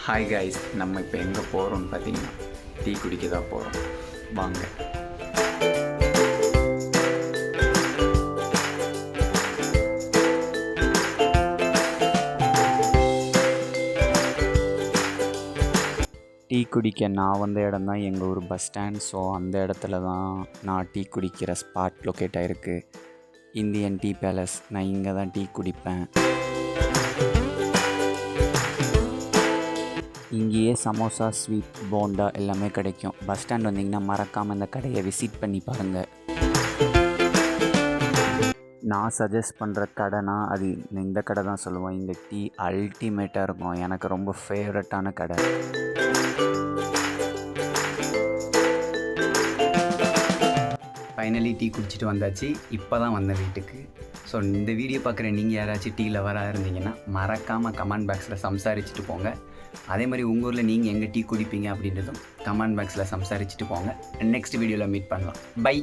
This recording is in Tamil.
ஹாய் கைஸ், நம்ம இப்போ எங்கே போகிறோம்னு பார்த்தீங்கன்னா டீ குடிக்க தான் போகிறோம். வாங்க. டீ குடிக்க நான் வந்த இடம் தான் எங்கள் ஊர் பஸ் ஸ்டாண்ட். ஸோ அந்த இடத்துல தான் நான் டீ குடிக்கிற ஸ்பாட் லொக்கேட் ஆகிருக்கு. Indian tea palace. நான் இங்கே தான் டீ குடிப்பேன். இங்கேயே சமோசா, ஸ்வீட், போண்டா எல்லாமே கிடைக்கும். பஸ் ஸ்டாண்ட் வந்தீங்கன்னா மறக்காமல் இந்த கடையை விசிட் பண்ணி பாருங்கள். நான் சஜஸ்ட் பண்ணுற கடைனா அது இந்த கடை தான் சொல்லுவேன். இங்கே டீ அல்டிமேட்டாக இருக்கும். எனக்கு ரொம்ப ஃபேவரட்டான கடை. ஃபைனலி டீ குடிச்சிட்டு வந்தாச்சு. இப்போ தான் வந்தேன் வீட்டுக்கு. ஸோ இந்த வீடியோ பார்க்குற நீங்கள் யாராச்சும் டீ லவராக இருந்தீங்கன்னா மறக்காமல் கமெண்ட் பாக்ஸில் சம்சாரிச்சுட்டு போங்க. அதே மாதிரி உங்கள் ஊரில் நீங்கள் எங்கே டீ குடிப்பீங்க அப்படின்றதும் கமெண்ட் பாக்ஸில் சம்சாரிச்சுட்டு போங்க. நெக்ஸ்ட் வீடியோவில் மீட் பண்ணலாம். பை.